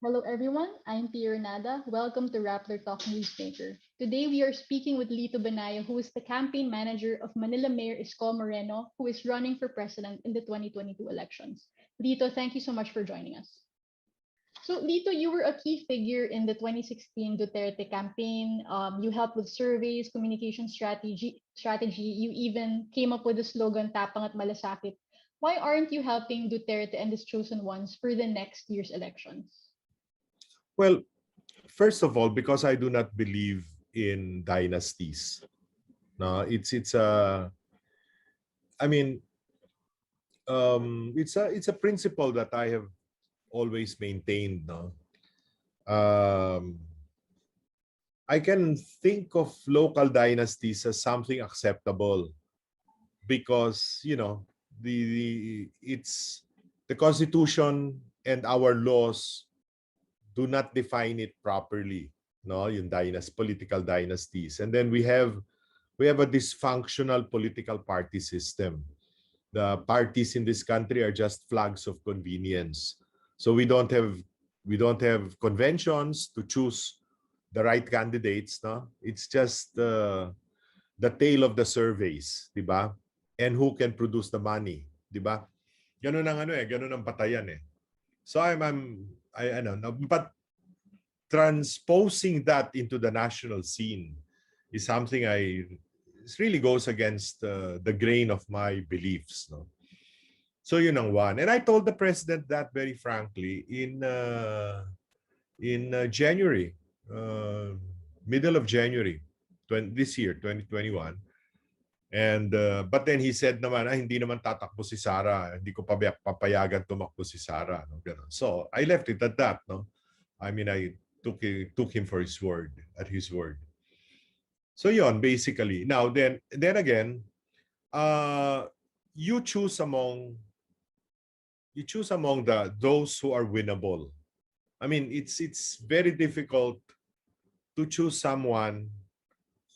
Hello everyone, I'm Pia Renada. Welcome to Rappler Talk Newsmaker. Today we are speaking with Lito Banayo, who is the campaign manager of Manila Mayor Isko Moreno, who is running for president in the 2022 elections. Lito, thank you so much for joining us. So, Lito, you were a key figure in the 2016 Duterte campaign. You helped with surveys, communication strategy. You even came up with the slogan "Tapang at Malasakit." Why aren't you helping Duterte and his chosen ones for the next year's elections? Well, first of all, because I do not believe in dynasties. No, it's a I mean, it's a principle that I have always maintained. No, um, I can think of local dynasties as something acceptable because it's the Constitution and our laws do not define it properly. No, yung political dynasties, and then we have a dysfunctional political party system. The parties in this country are just flags of convenience. So we don't have conventions to choose the right candidates. No, it's just the tail of the surveys, di ba? And who can produce the money, di ba? Ganun ang ganun ang batayan eh. So I know, but transposing that into the national scene is something it really goes against the grain of my beliefs. No? So yun ang one. And I told the president that very frankly in January, middle of January, this year, 2021. And but then he said naman, hindi naman tatakbo si Sara. Hindi ko papayagan tumakbo si Sara. No? Ganun. So I left it at that. No? I mean, I took him for his word, at his word. So yon, basically. Now then again, uh, you choose among those who are winnable. I mean, it's very difficult to choose someone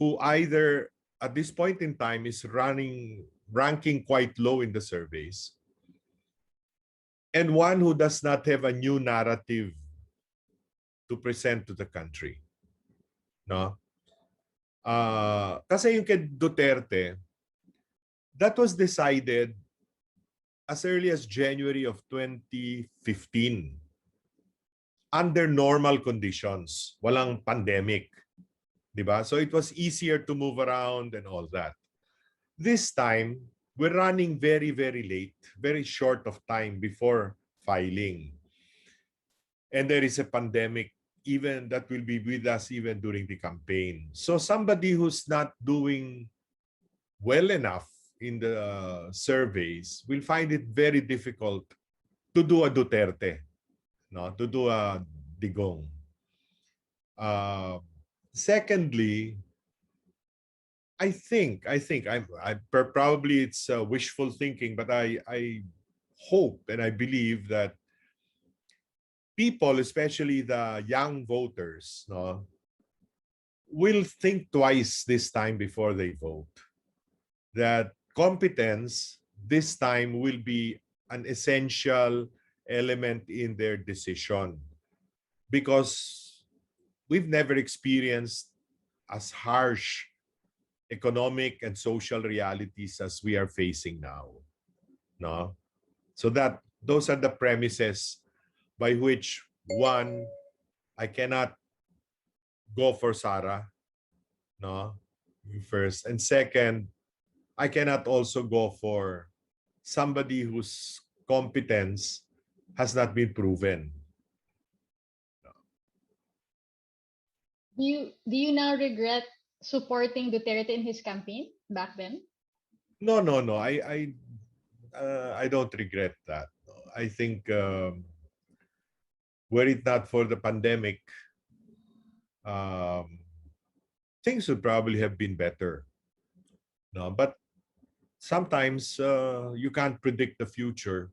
who either at this point in time is ranking quite low in the surveys, and one who does not have a new narrative to present to the country. No? Kasi yung kay Duterte, that was decided as early as January of 2015 under normal conditions, walang pandemic, 'di ba? So it was easier to move around and all that. This time, we're running very very late, very short of time before filing. And there is a pandemic even that will be with us even during the campaign. So somebody who's not doing well enough in the surveys will find it very difficult to do a Duterte, no, to do a Digong. Uh, Secondly, probably it's wishful thinking, but I hope and I believe that people, especially the young voters, no, will think twice this time before they vote. That competence this time will be an essential element in their decision because we've never experienced as harsh economic and social realities as we are facing now. No? So that those are the premises by which one, I cannot go for Sarah, no, first. And second, I cannot also go for somebody whose competence has not been proven. Do you now regret supporting Duterte in his campaign back then? No, no, no. I don't regret that. I think were it not for the pandemic, um, things would probably have been better. No, but sometimes you can't predict the future.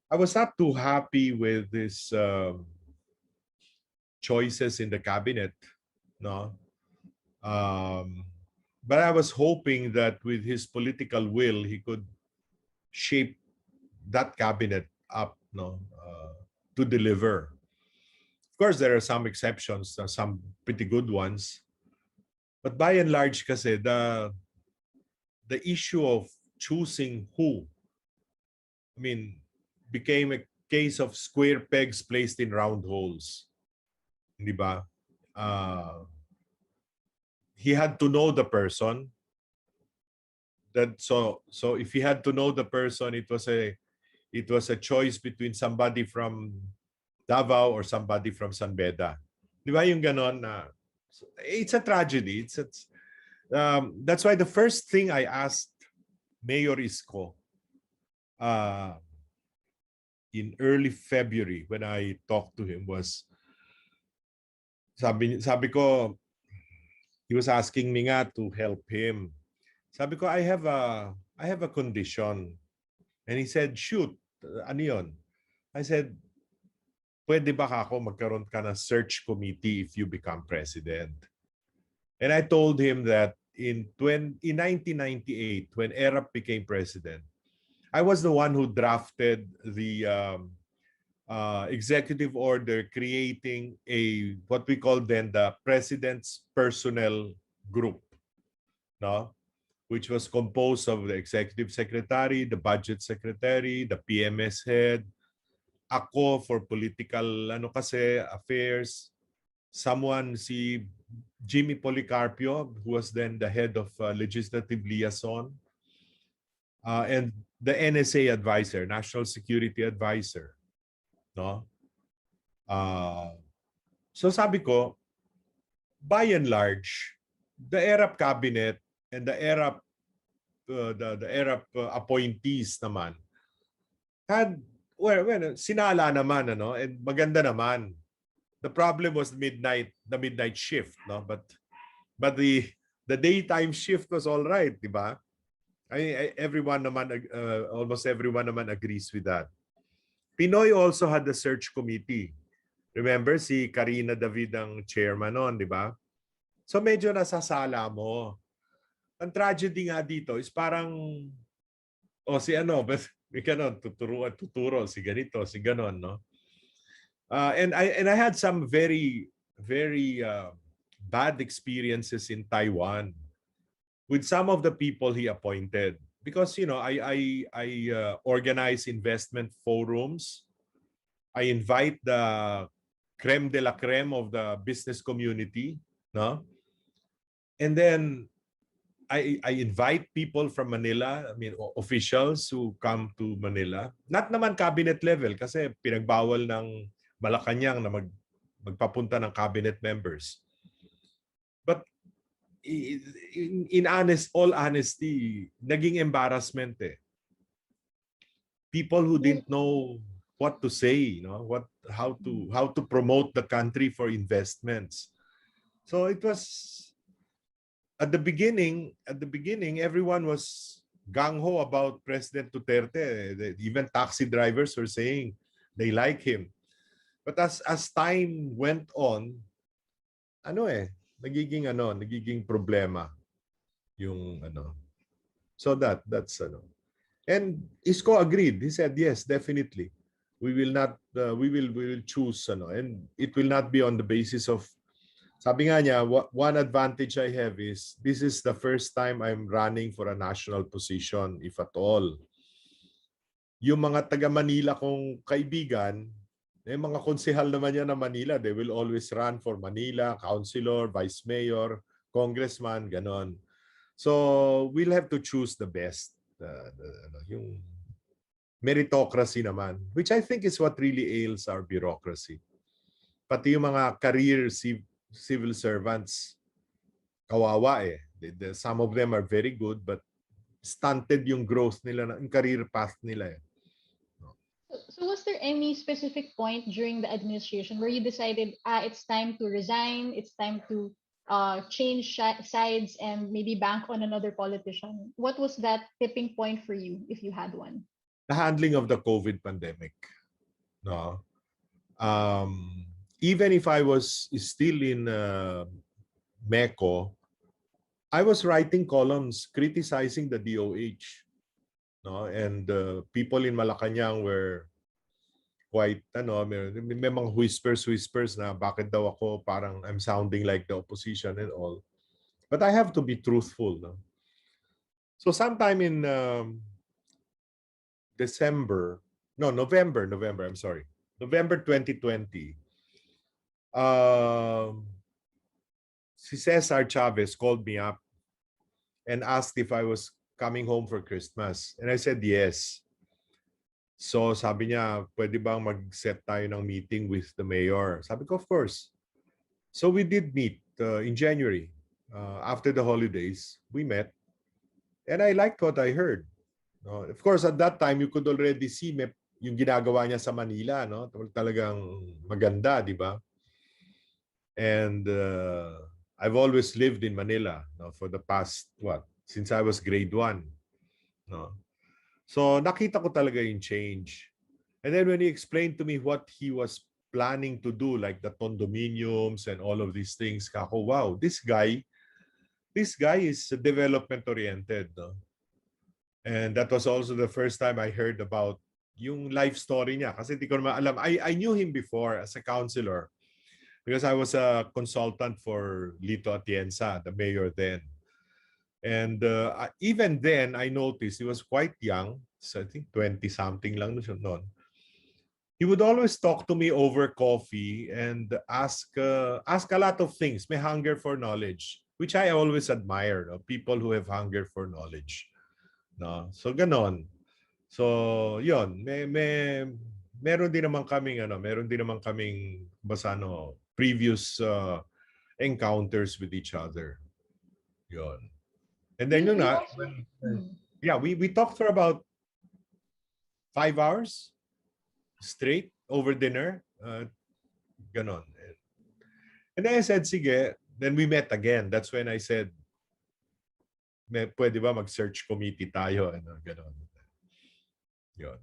I was not too happy with this choices in the cabinet. No, but I was hoping that with his political will, he could shape that cabinet up, no, to deliver. course, there are some exceptions, some pretty good ones. But by and large, kasi the issue of choosing who, I mean, became a case of square pegs placed in round holes. Di ba? He had to know the person. So if he had to know the person, it was a choice between somebody from Davao or somebody from San Beda. Di ba yung ganon na it's a tragedy. That's why the first thing I asked Mayor Isko in early February when I talked to him was, sabi ko, he was asking me nga to help him. Sabi ko, I have a condition. And he said, shoot, ano yun? I said, pwede ba ako magkaroon ka ng search committee if you become president? And I told him that in 1998, when Erap became president, I was the one who drafted the executive order creating what we call then the President's Personnel Group, no? Which was composed of the executive secretary, the budget secretary, the PMS head, ako for political affairs, si Jimmy Policarpio, who was then the head of legislative liaison, and the NSA advisor, National Security Advisor, no? So sabi ko, by and large, the ERAP cabinet and the ERAP appointees naman had sinala naman and maganda naman. The problem was the midnight shift, no? But the daytime shift was all right, di ba? Everyone naman almost everyone naman agrees with that. Pinoy also had the search committee. Remember si Karina David ang chairman noon, di ba? So medyo nasasala mo. Ang tragedy nga dito is parang si tuturo si ganito, si ganon, no? And I had some very bad experiences in Taiwan with some of the people he appointed, because I organize investment forums. I invite the creme de la creme of the business community, no? And then I invite people from Manila, I mean officials who come to Manila. Not naman cabinet level kasi pinagbawal ng Malacanang na magpapunta ng cabinet members. But all honesty, naging embarrassment eh. People who didn't know what to say, how to promote the country for investments. So it was at the beginning, everyone was gung-ho about President Duterte. Even taxi drivers were saying they like him. But as time went on, nagiging problema yung So that's And Isko agreed. He said, yes, definitely. We will choose and it will not be on the basis of, sabi nga niya, one advantage I have is this is the first time I'm running for a national position, if at all. Yung mga taga Manila kong kaibigan, mga konsehal naman yan na Manila, they will always run for Manila, councilor, vice mayor, congressman, ganon. So we'll have to choose the best. Yung meritocracy naman, which I think is what really ails our bureaucracy. Pati yung mga career civil servants, kawawa eh. Some of them are very good, but stunted yung growth nila, yung career path nila eh. So was there any specific point during the administration where you decided, it's time to resign, it's time to change sides and maybe bank on another politician? What was that tipping point for you, if you had one? The handling of the COVID pandemic. No? Even if I was still in MECO, I was writing columns criticizing the DOH. No? And people in Malacanang were quite, may mga whispers na bakit daw ako parang I'm sounding like the opposition and all. But I have to be truthful. No? So sometime in November, I'm sorry. November 2020, si Cesar Chavez called me up and asked if I was coming home for Christmas. And I said yes. So sabi niya, pwede bang mag-set tayo ng meeting with the mayor? Sabi ko, of course. So we did meet in January. After the holidays, we met. And I liked what I heard. Of course, at that time, you could already see yung ginagawa niya sa Manila. No? Talagang maganda, di ba? And I've always lived in Manila for the past, since I was grade 1. No? So nakita ko talaga yung change. And then when he explained to me what he was planning to do, like the condominiums and all of these things, kako, wow, this guy is development-oriented. No? And that was also the first time I heard about yung life story niya. Kasi di ko naman alam. I knew him before as a counselor because I was a consultant for Lito Atienza, the mayor then. And even then, I noticed he was quite young. So I think 20-something lang noon. He would always talk to me over coffee and ask a lot of things. May hunger for knowledge, which I always admire. No? People who have hunger for knowledge. No? So ganon. So yon, meron din naman kaming previous encounters with each other. Yon. And then You also, yeah, we talked for about 5 hours straight over dinner. Ganon. And then I said, sige. Then we met again. That's when I said, pwede ba mag-search committee tayo? Ganon. Yun.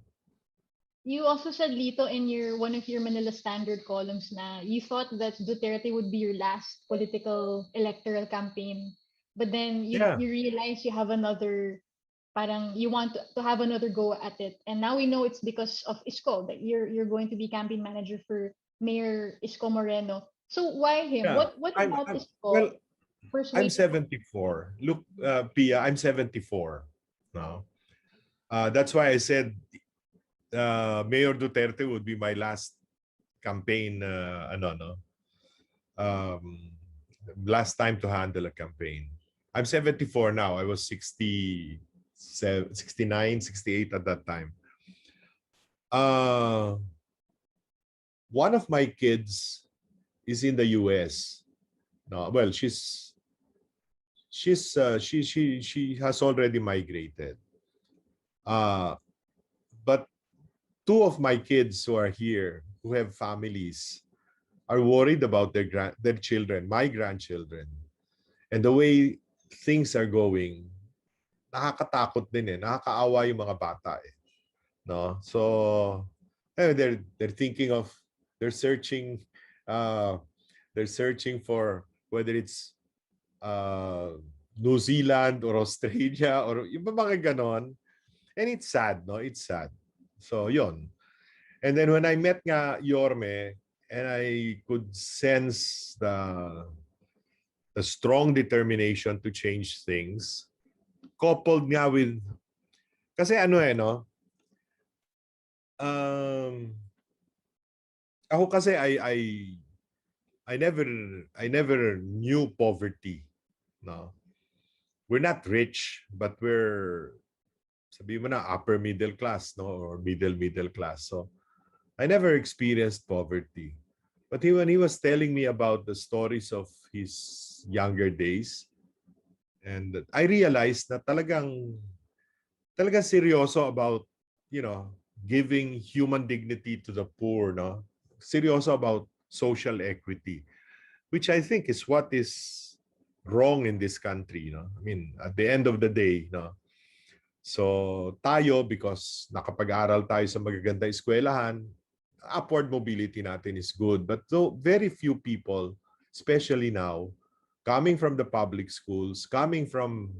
you also said, Lito, in one of your Manila Standard columns na you thought that Duterte would be your last political electoral campaign. But then you realize you have another, parang you want to have another go at it. And now we know it's because of Isko, that you're going to be campaign manager for Mayor Isko Moreno. So why him? Yeah. What about Well, Isko I'm persuaded? 74. Look, Pia, I'm 74 now. That's why I said Mayor Duterte would be my last campaign, last time to handle a campaign. I'm 74 now. I was 67, 69, 68 at that time. One of my kids is in the US. No, well, she has already migrated. But two of my kids who are here, who have families, are worried about their children, my grandchildren. And the way things are going, nakakatakot din eh. Nakakaawa yung mga bata eh. No? So, they're thinking of, they're searching for whether it's New Zealand or Australia or yung mga ganon. And it's sad, no? It's sad. So, yon. And then when I met nga Yorme, and I could sense the strong determination to change things, coupled nga with, kasi ako kasi I never knew poverty. No. We're not rich, but we're, sabi mo na, upper middle class, no, or middle class. So I never experienced poverty. But when he was telling me about the stories of his younger days, and I realized na talagang seryoso about, giving human dignity to the poor, no? Seryoso about social equity, which I think is what is wrong in this country, no? I mean, at the end of the day, no? So tayo, because nakapag-aral tayo sa magaganda eskwelahan, upward mobility natin is good. But though very few people, especially now, coming from the public schools, coming from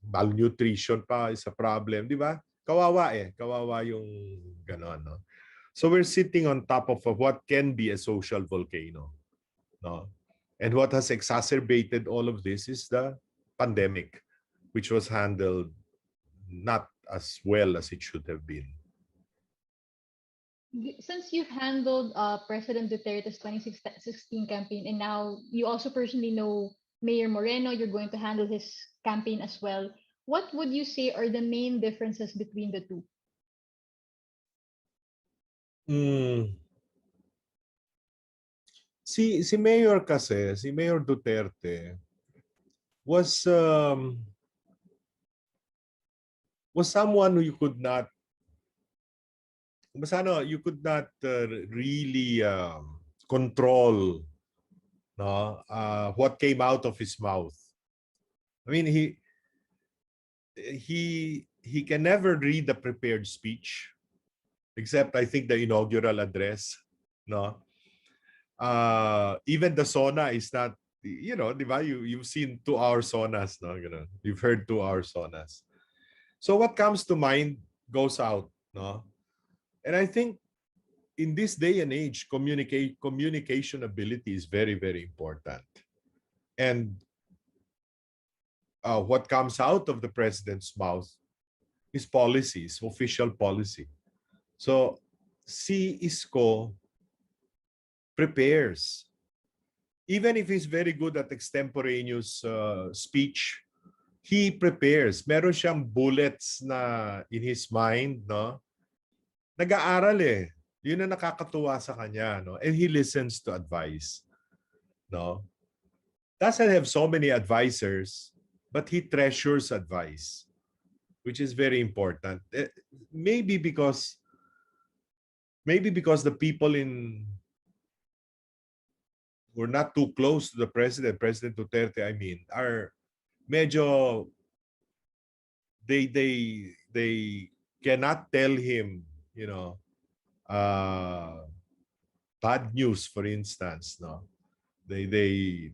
malnutrition pa is a problem, di ba? Kawawa eh. Kawawa yung gano'n, no? So we're sitting on top of what can be a social volcano. No? And what has exacerbated all of this is the pandemic, which was handled not as well as it should have been. Since you've handled President Duterte's 2016 campaign, and now you also personally know Mayor Moreno, you're going to handle his campaign as well. What would you say are the main differences between the two? Mm. Si Mayor kasi, si Mayor Duterte was someone who you could not really control, no, what came out of his mouth. I mean, he can never read the prepared speech, except I think the inaugural address, no. Even the sauna is not, diba? You've seen 2-hour saunas, no? You've heard 2-hour saunas. So what comes to mind goes out, no? And I think in this day and age, communication ability is very, very important. And what comes out of the president's mouth is policies, official policy. So si Isko prepares. Even if he's very good at extemporaneous speech, he prepares. Meron siyang bullets na in his mind, no? Nag-aaral eh. Yun ang nakakatuwa sa kanya, no? And he listens to advice, no? Doesn't have so many advisors, but he treasures advice, which is very important. Maybe because the people who are not too close to the president, President Duterte, I mean, are medyo they cannot tell him, bad news, for instance, no. They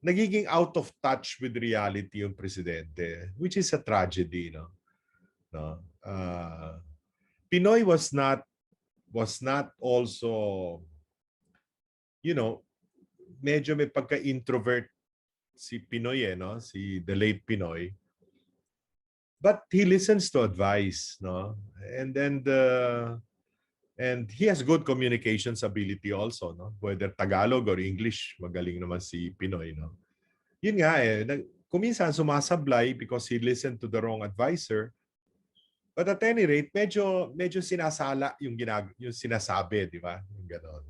nagiging out of touch with reality yung presidente, which is a tragedy, no. Pinoy was not also, medyo may pagka-introvert si Pinoy, no? Si the late Pinoy. But he listens to advice, no? And he has good communications ability also, no? Whether Tagalog or English, magaling naman si Pinoy, no? Yun nga kuminsan sumasablay because he listened to the wrong advisor. But at any rate, medyo sinasala yung sinasabi, di ba? Yung ganon.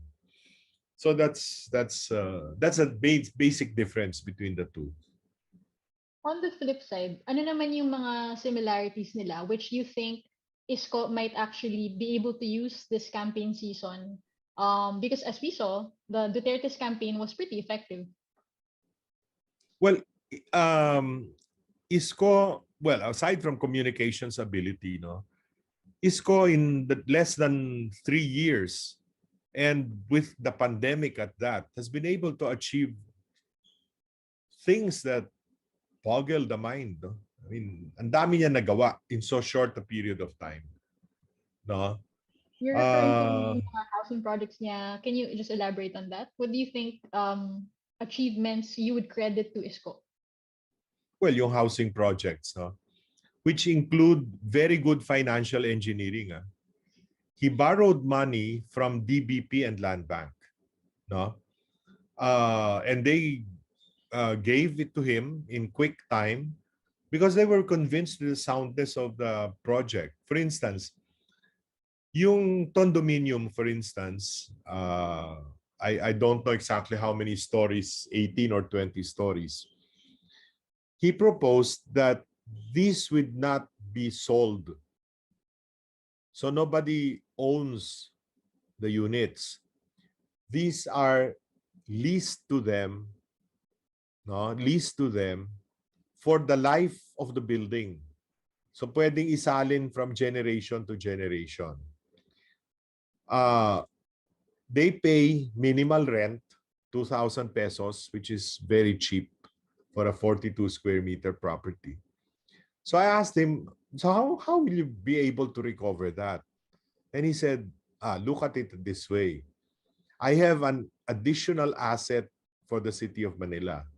So that's a basic difference between the two. On the flip side, ano naman yung mga similarities nila which you think Isko might actually be able to use this campaign season? Because as we saw, the Duterte's campaign was pretty effective. Well, Isko, aside from communications ability, no, Isko in less than 3 years, and with the pandemic at that, has been able to achieve things that boggle the mind. No? I mean, ang dami niya nagawa in so short a period of time. No? You're referring to yung mga housing projects niya. Can you just elaborate on that? What do you think achievements you would credit to Isko? Well, yung housing projects, no? Which include very good financial engineering. He borrowed money from DBP and Land Bank, no? And they gave it to him in quick time because they were convinced of the soundness of the project. For instance, yung condominium, for instance, I don't know exactly how many stories, 18 or 20 stories. He proposed that these would not be sold. So nobody owns the units. These are leased to them, no? Leased to them for the life of the building. So pwedeng isalin from generation to generation. They pay minimal rent, 2,000 pesos, which is very cheap for a 42 square meter property. So I asked him, so how will you be able to recover that? And he said, look at it this way. I have an additional asset for the city of Manila.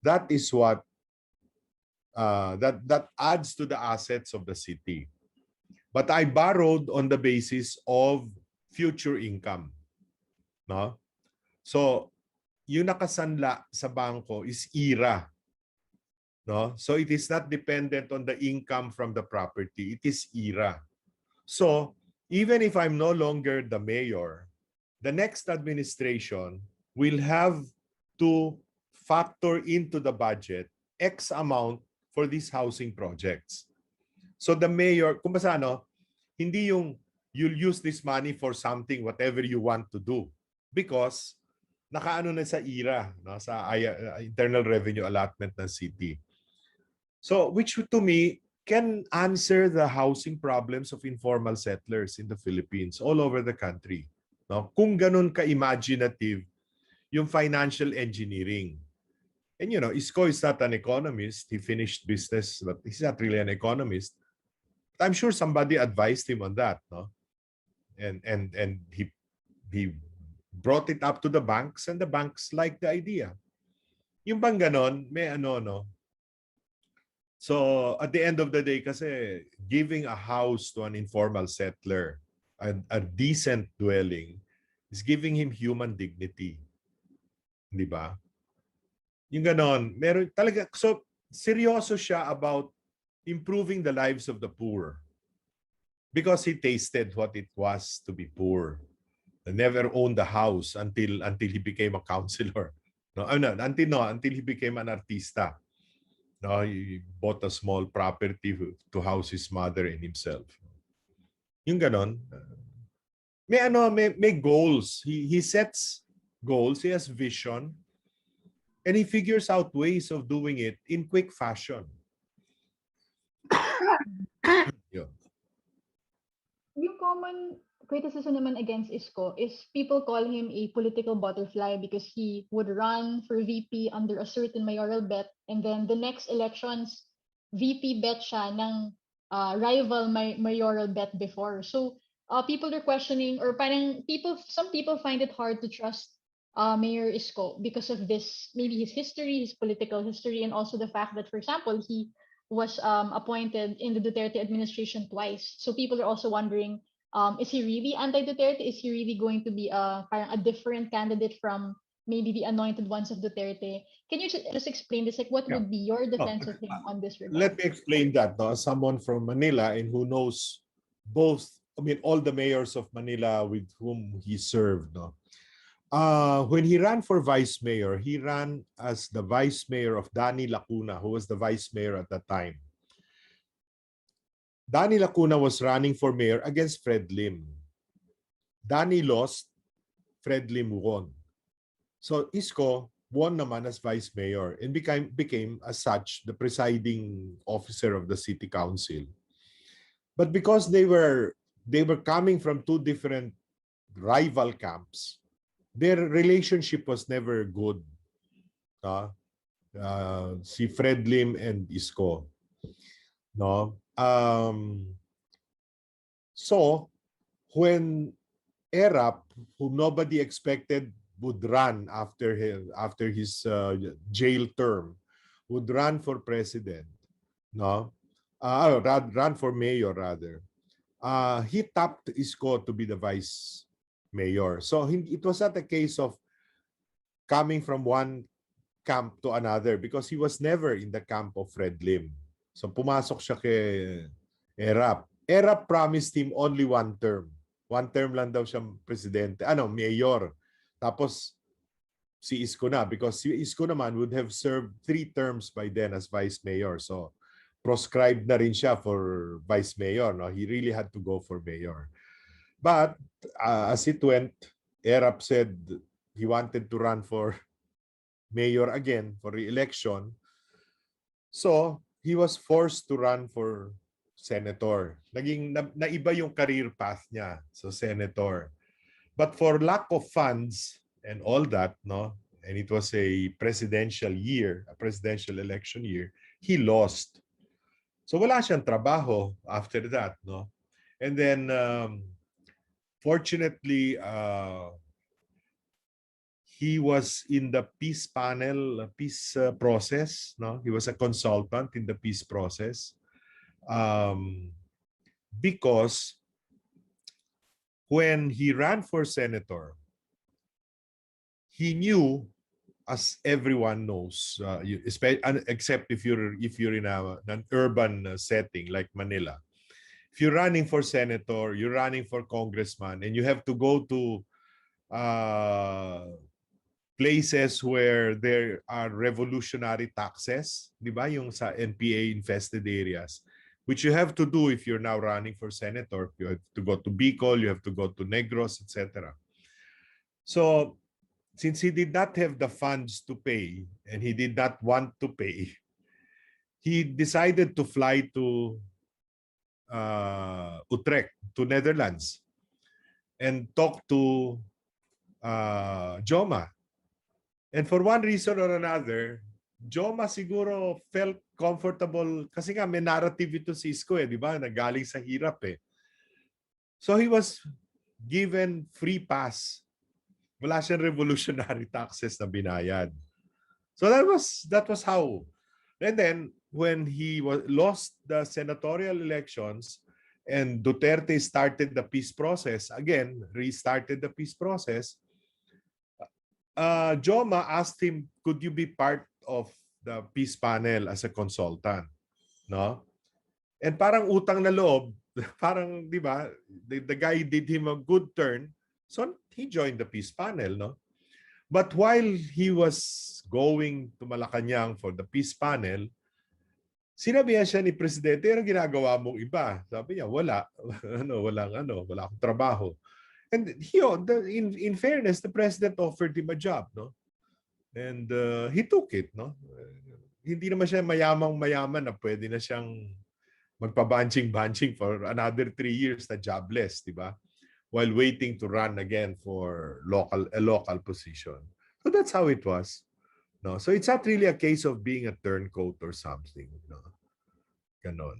That is what that adds to the assets of the city. But I borrowed on the basis of future income. No? So, yung nakasanla sa bangko is IRA. No? So, it is not dependent on the income from the property. It is IRA. So, even if I'm no longer the mayor, the next administration will have to factor into the budget X amount for these housing projects. So the mayor, kung basta hindi yung you'll use this money for something, whatever you want to do. Because nakaano na sa IRA, no? Sa Internal Revenue Allotment ng city. So which to me can answer the housing problems of informal settlers in the Philippines, all over the country. No? Kung ganun ka-imaginative yung financial engineering. And Isko is not an economist. He finished business, but he's not really an economist. But I'm sure somebody advised him on that, no? And he brought it up to the banks, and the banks liked the idea. Yung bang ganon, may no? So at the end of the day, kasi giving a house to an informal settler, a decent dwelling, is giving him human dignity. Di ba? Yung ganon, meron talaga, so seryoso siya about improving the lives of the poor because he tasted what it was to be poor. He never owned a house until he became a councilor. Until he became an artista. No, he bought a small property to house his mother and himself. Yung ganon, may goals. He sets goals, he has vision. And he figures out ways of doing it in quick fashion. Yung common criticism naman against Isko is people call him a political butterfly because he would run for VP under a certain mayoral bet, and then the next elections, VP bet siya ng rival mayoral bet before. So people are questioning, or parang some people find it hard to trust Mayor Isko because of this, maybe his history, his political history, and also the fact that, for example, he was appointed in the Duterte administration twice. So people are also wondering, is he really anti-Duterte? Is he really going to be parang a different candidate from maybe the anointed ones of Duterte? Can you just explain this? Like, what would be your defense of him on this regard? Let me explain that. No? As someone from Manila and who knows both, all the mayors of Manila with whom he served. No? When he ran for vice mayor, he ran as the vice mayor of Danny Lacuna, who was the vice mayor at that time. Danny Lacuna was running for mayor against Fred Lim. Danny lost, Fred Lim won. So Isko won naman as vice mayor and became as such the presiding officer of the city council. But because they were coming from two different rival camps, their relationship was never good. Si Fred Lim and Isko. No? So, when Erap, whom nobody expected would run after his jail term, would run for president, no? Run for mayor rather. He tapped Isko to be the vice mayor. So it was not a case of coming from one camp to another because he was never in the camp of Fred Lim. So pumasok siya kay Erap. Erap promised him only one term. One term lang daw siyang presidente. Mayor. Tapos si Isko na because si Isko naman would have served 3 terms by then as vice mayor. So proscribed na rin siya for vice mayor. No? He really had to go for mayor. But as it went, Erap said he wanted to run for mayor again for re-election. So he was forced to run for senator. Naging naiba yung career path niya, so senator. But for lack of funds and all that, no, and it was a presidential year, a presidential election year, he lost. So wala siyang trabaho after that, no. And then fortunately, he was in the peace panel, peace process. No, he was a consultant in the peace process, because when he ran for senator, he knew, as everyone knows, except if you're in an urban setting like Manila. If you're running for senator, you're running for congressman, and you have to go to places where there are revolutionary taxes, di ba? Yung sa NPA infested areas, which you have to do if you're now running for senator. You have to go to Bicol, you have to go to Negros, etc. So, since he did not have the funds to pay and he did not want to pay, he decided to fly to Utrecht, to Netherlands, and talk to Joma. And for one reason or another, Joma siguro felt comfortable kasi nga may narrative ito si Isko di ba? Nagaling sa hirap So he was given free pass. Wala siyang revolutionary taxes na binayad. So that was how. And then when he lost the senatorial elections and Duterte started the peace process, again, restarted the peace process, Joma asked him, could you be part of the peace panel as a consultant? No? And parang utang na loob, parang, di ba, the guy did him a good turn, so he joined the peace panel, no? But while he was going to Malacanang for the peace panel, sinabihan siya ni Presidente, anong ginagawa mong iba? Sabi niya, wala. Wala akong trabaho. And in fairness, the President offered him a job, no? And he took it, no? Hindi naman siya mayamang-mayaman na pwede na siyang magpa-banching-banching for another 3 years na jobless, di ba? While waiting to run again for a local position. So that's how it was. No, so it's not really a case of being a turncoat or something. No, ganon.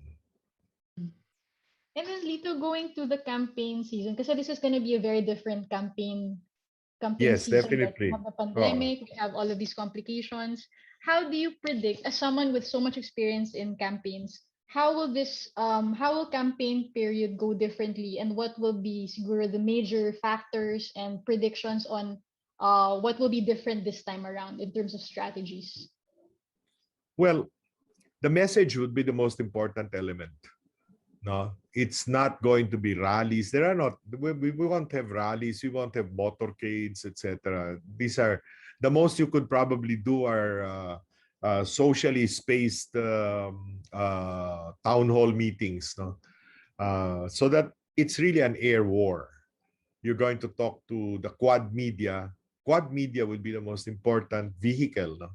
And then Lito, going to the campaign season, because this is going to be a very different campaign Yes, season. Like we definitely. have the pandemic, we have all of these complications. How do you predict, as someone with so much experience in campaigns, how will campaign period go differently, and what will be siguro the major factors and predictions on what will be different this time around in terms of strategies? Well, the message would be the most important element. No, it's not going to be rallies. There are not. We won't have rallies. We won't have motorcades, etc. These are the most you could probably do are socially spaced town hall meetings. No, so that it's really an air war. You're going to talk to the quad media. Quad media will be the most important vehicle, no,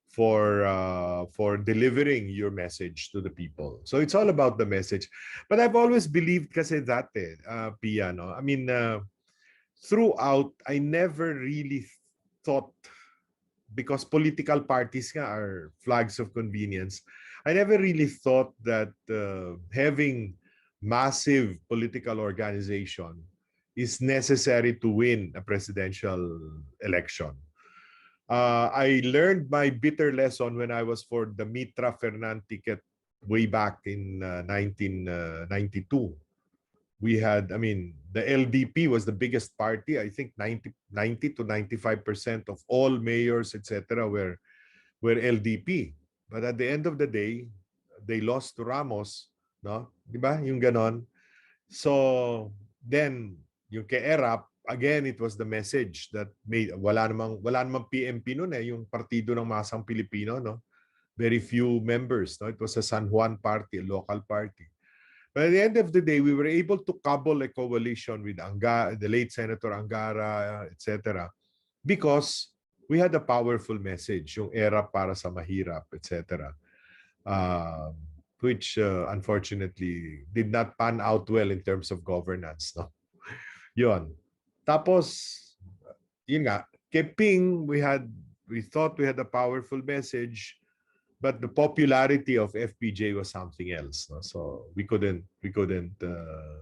for delivering your message to the people. So it's all about the message. But I've always believed kasi dati, Pia, no? I mean, throughout, I never really thought, because political parties nga are flags of convenience, I never really thought that having massive political organization is necessary to win a presidential election. I learned my bitter lesson when I was for the Mitra Fernan ticket way back in 1992. We had, I mean, the LDP was the biggest party. I think 90 to 95% of all mayors, etc., were LDP. But at the end of the day, they lost to Ramos, no? Di ba? Yung ganon. So then, yung kay ERAP, again, it was the message that made, wala namang PMP noon yung Partido ng Masang Pilipino, no? Very few members, no? It was a San Juan party, a local party. But at the end of the day, we were able to cobble a coalition with the late Senator Angara, etc. Because we had a powerful message, yung ERAP para sa mahirap, etc. Which unfortunately did not pan out well in terms of governance, no? Yun. Tapos, yun nga, kay Ping, we thought we had a powerful message, but the popularity of FPJ was something else. No? So we couldn't,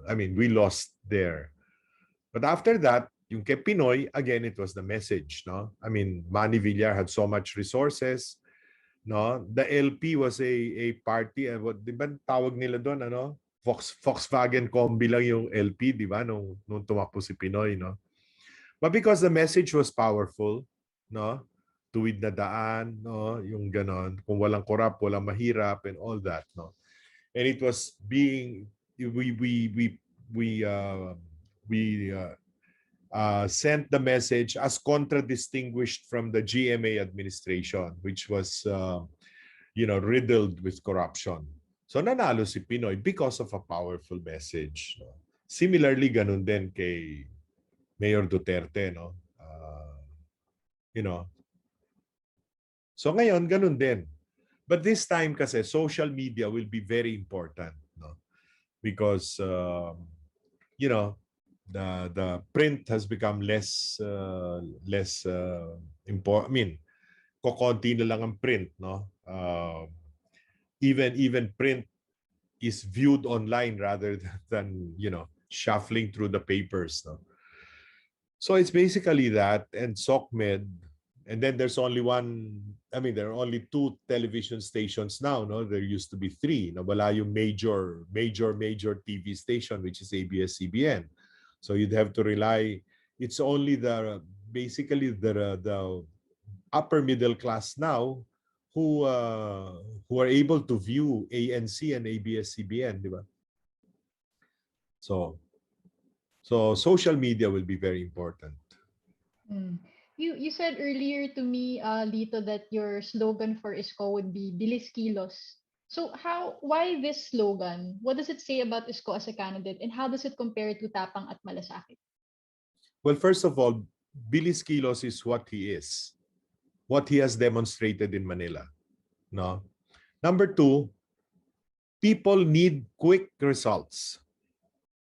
I mean, we lost there. But after that, yung kay Pinoy, again, it was the message, no? I mean, Manny Villar had so much resources, no? The LP was a party, what, di ba tawag nila doon, ano? Volkswagen Combi lang yung LP, di ba? Nung tumakbo si Pinoy, no? But because the message was powerful, no? Tuwid na daan, no? Yung ganon. Kung walang korap, walang mahirap, and all that, no? And it was being, we, we, we, we, uh, we sent the message as contradistinguished from the GMA administration, which was, riddled with corruption. So nanalo si Pinoy because of a powerful message. No? Similarly, ganun din kay Mayor Duterte, no? You know. So ngayon, ganun din. But this time kasi, social media will be very important, no? Because, the print has become less important. I mean, kokonti na lang ang print, no? Even print is viewed online rather than shuffling through the papers, no? So it's basically that, and SOCMED, and then there's only one. I mean, there are only two television stations now, no? There used to be three. Nawala yung major TV station, which is ABS-CBN. So you'd have to rely. It's only basically the upper middle class now who are able to view ANC and ABS-CBN, di ba? So social media will be very important. Mm. You said earlier to me, Lito, that your slogan for Isko would be Bilis Kilos. So why this slogan? What does it say about Isko as a candidate, and how does it compare to Tapang at Malasakit? Well, first of all, Bilis Kilos is what he is, what he has demonstrated in Manila. No. Number two, people need quick results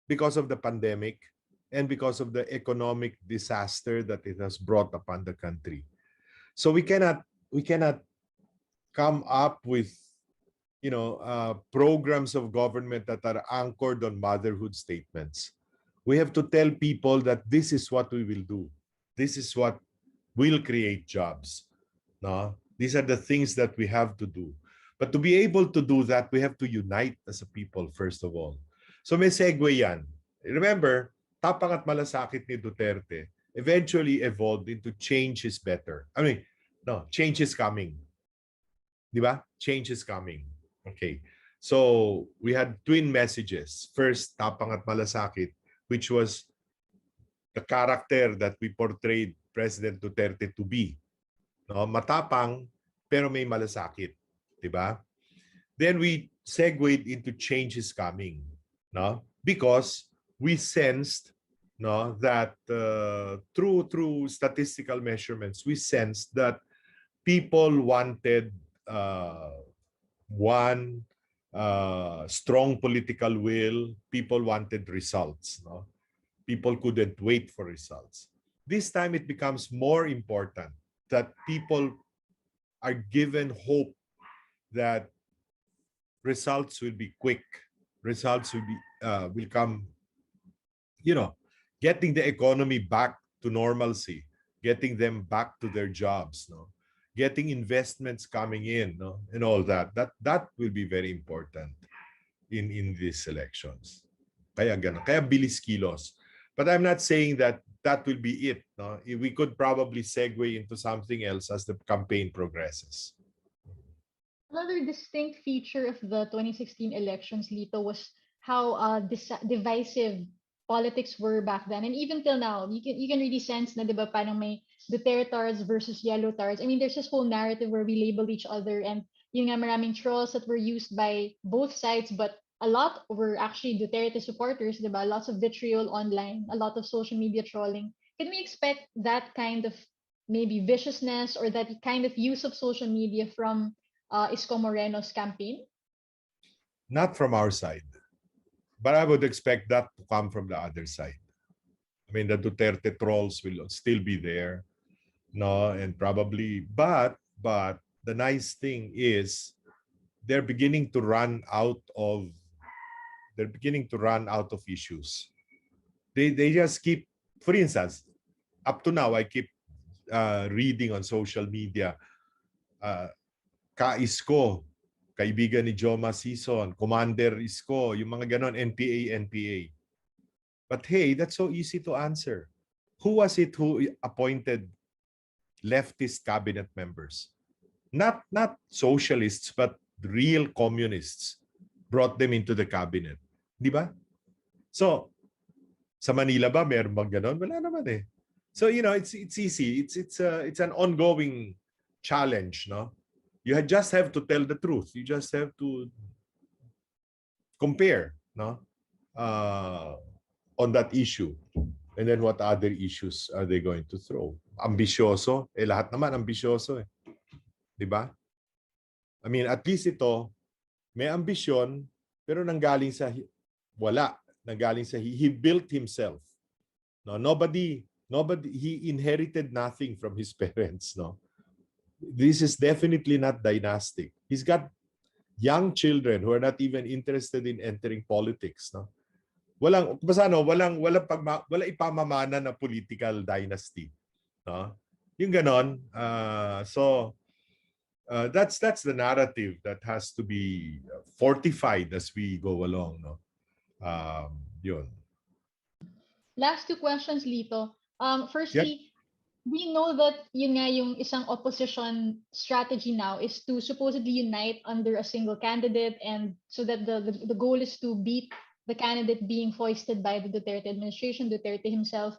because of the pandemic and because of the economic disaster that it has brought upon the country. So we cannot come up with programs of government that are anchored on motherhood statements. We have to tell people that this is what we will do. This is what will create jobs. No? These are the things that we have to do. But to be able to do that, we have to unite as a people, first of all. So may segue yan. Remember, Tapang at Malasakit ni Duterte eventually evolved into change is better. I mean, no, change is coming. Di ba? Change is coming. Okay. So we had twin messages. First, Tapang at Malasakit, which was the character that we portrayed President Duterte to be. No, matapang pero may malasakit, 'di ba? Then we segued into change is coming, no? Because we sensed, no, that through statistical measurements, we sensed that people wanted one strong political will. People wanted results, no? People couldn't wait for results. This time it becomes more important that people are given hope that results will be quick. Results will come, getting the economy back to normalcy, getting them back to their jobs, no? Getting investments coming in, no? And all that. That will be very important in these elections. Kaya ganun. Kaya bilis kilos. But I'm not saying that will be it. No? We could probably segue into something else as the campaign progresses. Another distinct feature of the 2016 elections, Lito, was how divisive politics were back then, and even till now. You can really sense na, di ba, parang may Dutertards versus Yellow Tards. I mean, there's this whole narrative where we label each other, and yun nga, maraming trolls that were used by both sides, but a lot were actually Duterte supporters, di ba? Lots of vitriol online, a lot of social media trolling. Can we expect that kind of maybe viciousness or that kind of use of social media from Isko Moreno's campaign? Not from our side. But I would expect that to come from the other side. I mean, the Duterte trolls will still be there. No, and probably, but the nice thing is they're beginning to run out of issues. They just keep For instance, up to now, I keep reading on social media, Ka-Isko, kaibigan ni Joma Sison, Commander Isko, yung mga ganon, NPA, NPA. But hey, that's so easy to answer. Who was it who appointed leftist cabinet members? Not socialists, but real communists brought them into the cabinet. Di ba? So, sa Manila ba meron bang ganon? Wala naman eh. So, it's easy. It's an ongoing challenge, no? You just have to tell the truth. You just have to compare, no? On that issue. And then what other issues are they going to throw? Ambisyoso? Lahat naman ambisyoso eh. Di ba? I mean, at least ito, may ambisyon, pero nanggaling sa wala. Nanggaling sa he built himself. No, nobody, he inherited nothing from his parents, no. This is definitely not dynastic. He's got young children who are not even interested in entering politics, no. Walang ipamamana na political dynasty, no. Yung ganon, that's the narrative that has to be fortified as we go along, no. Yun. Last two questions, Lito. Firstly, Yep. we know that yun nga yung isang opposition strategy now is to supposedly unite under a single candidate, and so that the goal is to beat the candidate being foisted by the Duterte administration, Duterte himself.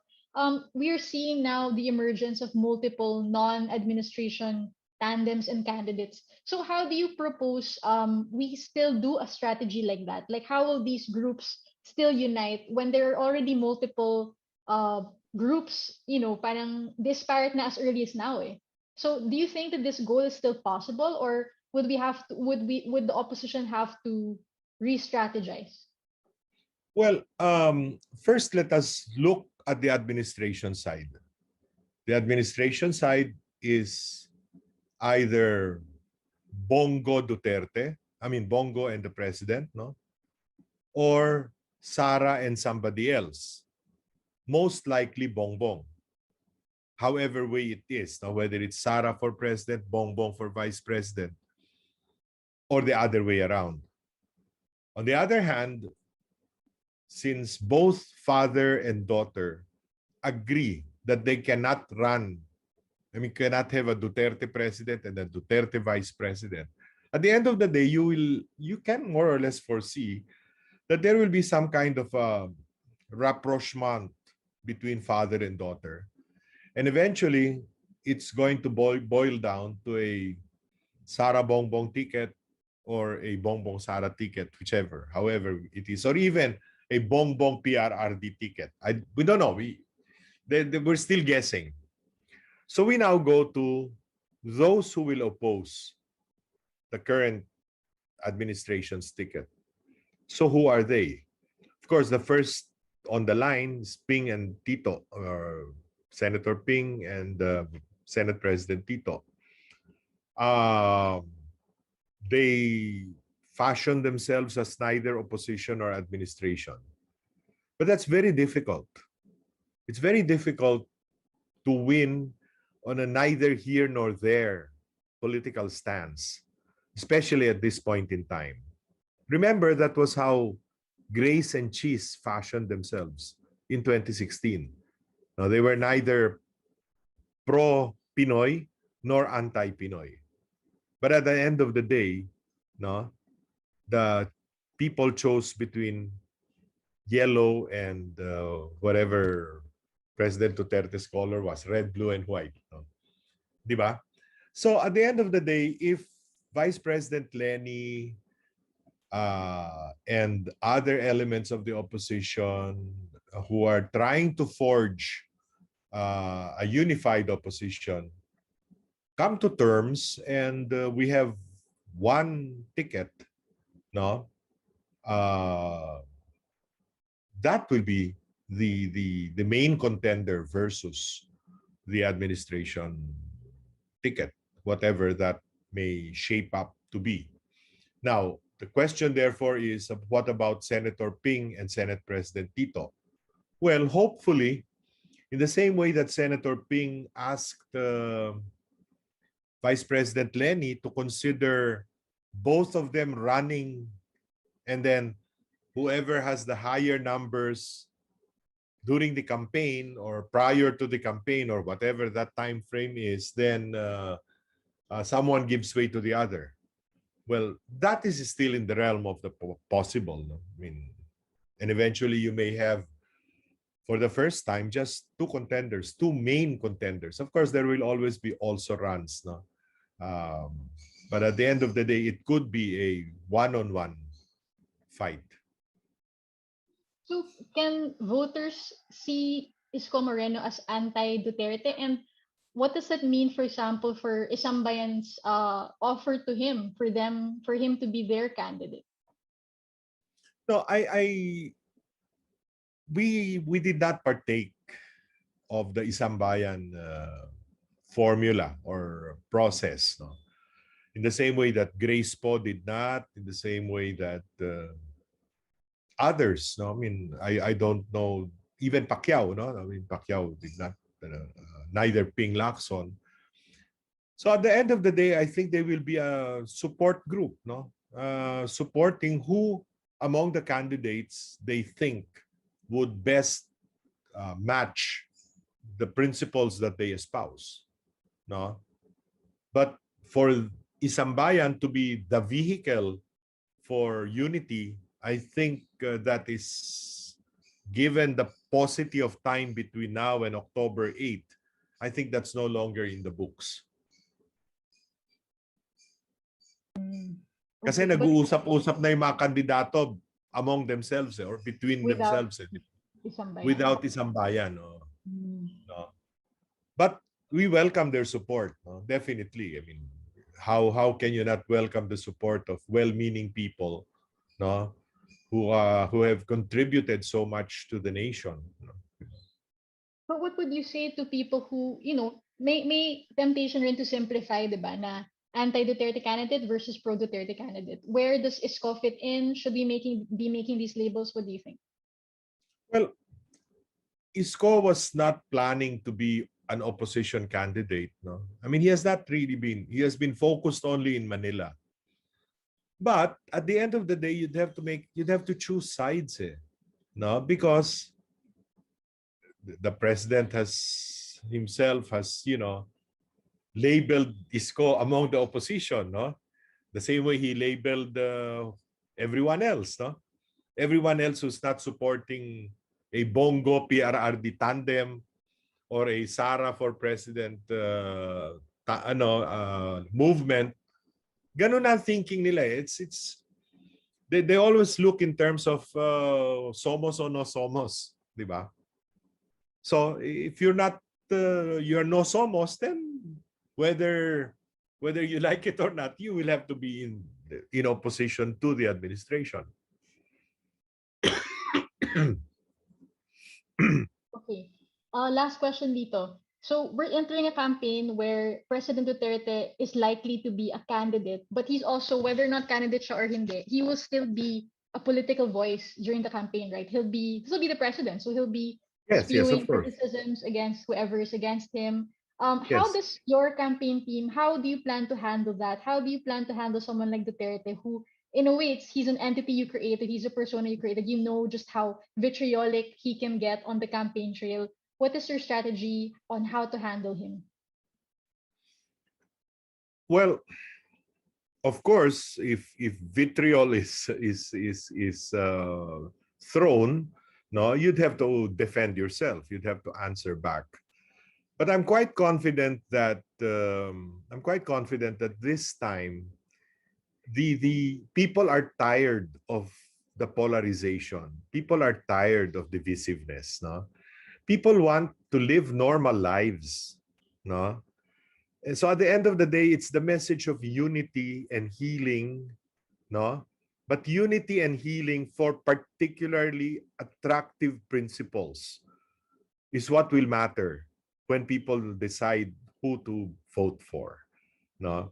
We are seeing now the emergence of multiple non-administration tandems and candidates. So how do you propose we still do a strategy like that? Like, how will these groups still unite when there are already multiple groups, parang disparate na as early as now eh. So do you think that this goal is still possible, or would the opposition have to re-strategize? Well, first let us look at the administration side. The administration side is either Bongo Duterte, Bongo and the president, no? Or Sara and somebody else. Most likely Bongbong. However way it is, now whether it's Sara for president, Bongbong for vice president, or the other way around. On the other hand, since both father and daughter agree that they cannot cannot have a Duterte president and a Duterte vice president, at the end of the day, you can more or less foresee that there will be some kind of rapprochement between father and daughter. And eventually, it's going to boil down to a Sara Bongbong ticket or a Bongbong Sara ticket, whichever, however it is, or even a Bongbong PRRD ticket. We don't know. We're still guessing. So we now go to those who will oppose the current administration's ticket. So who are they? Of course, the first on the line is Ping and Tito, or Senator Ping and Senate President Tito. They fashion themselves as neither opposition or administration. But that's very difficult. It's very difficult to win on a neither here nor there political stance, especially at this point in time. Remember, that was how Grace and Cheese fashioned themselves in 2016. Now, they were neither pro-Pinoy nor anti-Pinoy. But at the end of the day, the people chose between yellow and whatever President Duterte's color was, red, blue, and white. Diba? So at the end of the day, if Vice President Lenny and other elements of the opposition who are trying to forge a unified opposition come to terms, and we have one ticket, that will be the main contender versus the administration ticket, whatever that may shape up to be. Now, the question therefore is, what about Senator Ping and Senate President Tito? Well, hopefully, In the same way that Senator Ping asked Vice President Lenny to consider both of them running, and then whoever has the higher numbers during the campaign or prior to the campaign or whatever that time frame is, then someone gives way to the other. Well, that is still in the realm of the possible. No? I mean, and eventually you may have, for the first time, just two contenders, two main contenders. Of course, there will always be also runs. No? But at the end of the day, it could be a one-on-one fight. So can voters see Isko Moreno as anti-Duterte? And what does that mean, for example, for Isambayan's offer to him, for him to be their candidate? No, we did not partake of the Isambayan formula or process. No? In the same way that Grace Po did not, in the same way that others, no, I mean, I don't know, even Pacquiao, no, I mean, Pacquiao did not, neither Ping Lacson. So at the end of the day, I think there will be a support group, no, supporting who among the candidates they think would best match the principles that they espouse, no. But for Isambayan to be the vehicle for unity, I think that is, given the paucity of time between now and October 8th, I think that's no longer in the books. Kasi Okay, nag-uusap-usap na yung mga kandidato among themselves or between without themselves Isambayan. without Isambayan. No. But we welcome their support, no? Definitely. I mean, how can you not welcome the support of well-meaning people, no, who have contributed so much to the nation? No? But what would you say to people who, may temptation rin to simplify, di ba, na anti-Duterte candidate versus pro-Duterte candidate? Where does Isko fit in? Should we be making these labels? What do you think? Well, Isko was not planning to be an opposition candidate. No, I mean, he has not really been. He has been focused only in Manila. But at the end of the day, you'd have to choose sides, no, because the president himself has, labeled Isko among the opposition, no? The same way he labeled everyone else, no? Everyone else who's not supporting a Bongo PRRD tandem or a Sara for President movement. Ganun ang thinking nila. They always look in terms of somos o no somos, di ba? So if you're no somos, then whether you like it or not, you will have to be in opposition to the administration. Okay. Last question, Lito. So we're entering a campaign where President Duterte is likely to be a candidate, but he's also, whether or not candidate siya or hindi, he will still be a political voice during the campaign, right? He'll be the president, so he'll be Yes, of spewing course. criticisms against whoever is against him. How Yes. does your campaign team, how do you plan to handle that? How do you plan to handle someone like Duterte who, in a way, he's an entity you created, he's a persona you created, you know just how vitriolic he can get on the campaign trail. What is your strategy on how to handle him? Well, of course, if vitriol is thrown, no, you'd have to defend yourself. You'd have to answer back. But I'm quite confident that this time the people are tired of the polarization. People are tired of divisiveness. No, people want to live normal lives. No, and so at the end of the day, it's the message of unity and healing. No, but unity and healing for particularly attractive principles is what will matter when people decide who to vote for. No,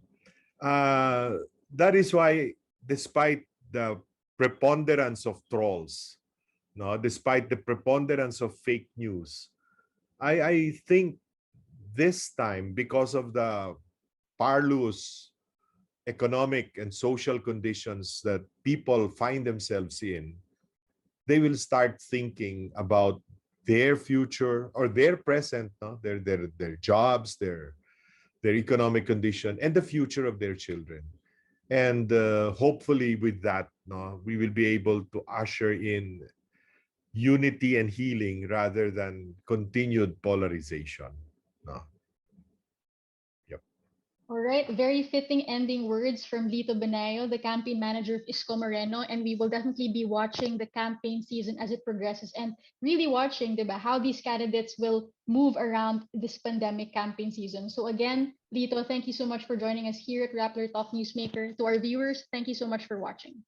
that is why, despite the preponderance of trolls, no, despite the preponderance of fake news, I think this time, because of the parlous economic and social conditions that people find themselves in, they will start thinking about their future or their present, no? Their jobs, their economic condition, and the future of their children. And hopefully, with that, no, we will be able to usher in unity and healing rather than continued polarization. No. Yep. All right, very fitting ending words from Lito Banayo, the campaign manager of Isko Moreno, and we will definitely be watching the campaign season as it progresses and really watching, diba, how these candidates will move around this pandemic campaign season. So again, Lito, thank you so much for joining us here at Rappler Talk Newsmaker. To our viewers, thank you so much for watching.